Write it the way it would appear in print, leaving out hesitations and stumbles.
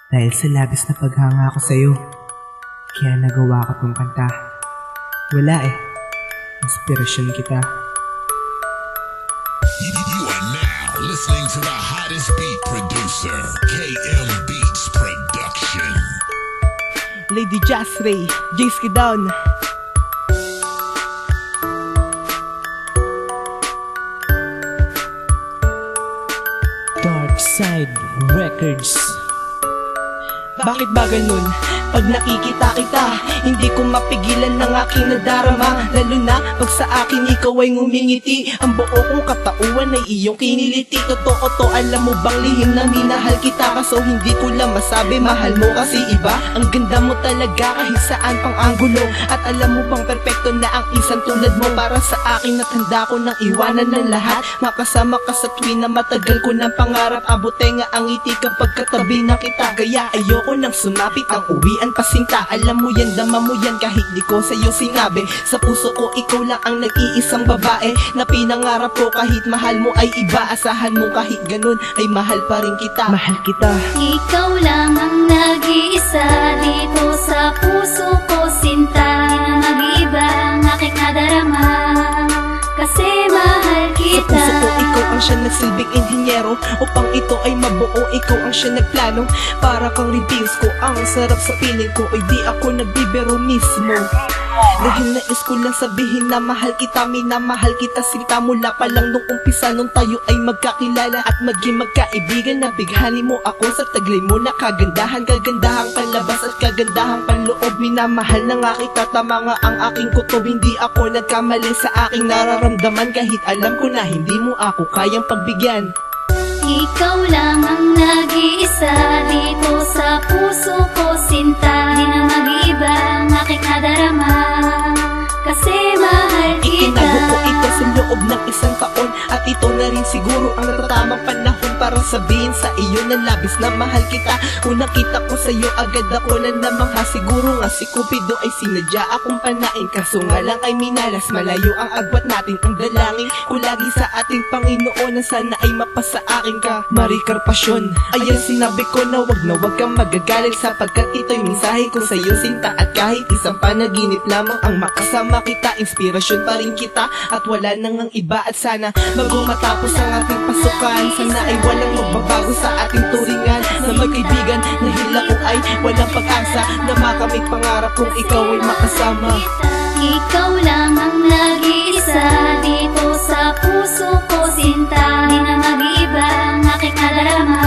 Dahil sa labis na paghanga ko sa'yo, kaya nagawa ko tong kanta. Wala inspirasyon kita. You are now listening to the hottest beat producer, KM Beats Production. Lady Jazz Ray, Jace Kidown. Dark Side Records. Bakit ba ganun? Pag nakikita kita, hindi ko mapigilan ng aking nadarama. Lalo na pag sa akin ikaw ay ngumingiti. Ang buo kong katauhan ay iyong kiniliti. Totoo to, alam mo bang lihim na minahal kita? Kaso hindi ko lang masabi, mahal mo kasi iba. Ang ganda mo talaga kahit saan pang anggulo. At alam mo bang perpekto na ang isang tulad mo. Para sa akin at handa ko nang iwanan ng lahat. Makasama ka sa tuwing na matagal ko ng pangarap. Abuti nga ang ngiti kapag katabi na kita. Kaya ayoko nang sumapit ang uwian pasinta. Alam mo yan, dama mo yan kahit di ko sa'yo sinabi. Sa puso ko ikaw lang ang nag-iisang babae na pinangarap ko kahit mahal mo ay iba. Asahan mo kahit ganun ay mahal pa rin kita. Mahal kita. Ikaw lang ang nag-iisa dito sa puso ko, sinta. Di na mag-iba ang aking nadarama, kasi mahal kita. Sa puso ko ikaw ang siya nagsilbing inhinyero. Upang ito ay mabuo, ikaw ang siya nagplano. Para kang reveals ko, ang sarap sa piling ko. Ay di ako nagbibiro mismo. Dahil nais ko lang sabihin na mahal kita, minamahal kita sinta. Mula pa lang nung umpisa nung tayo ay magkakilala at maging magkaibigan. Nabighani mo ako sa taglay mo na kagandahan. Kagandahang panlabas at kagandahang panloob. Minamahal na nga kita, tama nga ang aking kutob. Hindi ako nagkamali sa aking nararamdaman. Kahit alam ko na hindi mo ako kayang pagbigyan. Ikaw lang ang nag-iisa dito sa puso ko, sinta. Di na mag-iba ang aking nadarama, kasi mahal kita. Itinago ko ito sa loob ng isang taon. At ito na rin siguro ang natatamang panahon para sabihin sa iyo na labis na mahal kita. Unang kita ko sa iyo agad ako na namangha. Siguro nga si Cupido ay sinadya akong panain. Kaso nga lang ay minalas, malayo ang agwat natin. Ang dalangin ko lagi sa ating Panginoon na sana ay mapasa akin ka, Maricar Pasyon. Ayan sinabi ko na wag kang magagalit, sapagkat ito'y mensahe ko sa iyo sinta. At kahit isang panaginip lamang ang makasama kita, inspirasyon pa rin kita at wala nang ang iba. At sana bago matapos ang ating pasukan, sana ay walang magbabago sa ating turingan. Na magkaibigan na hila ko ay walang pag-asa na makamit pangarap kung ikaw ay makasama. Ikaw lang ang nag-iisa dito sa puso ko, sinta. Di na mag-iba ang aking nadarama,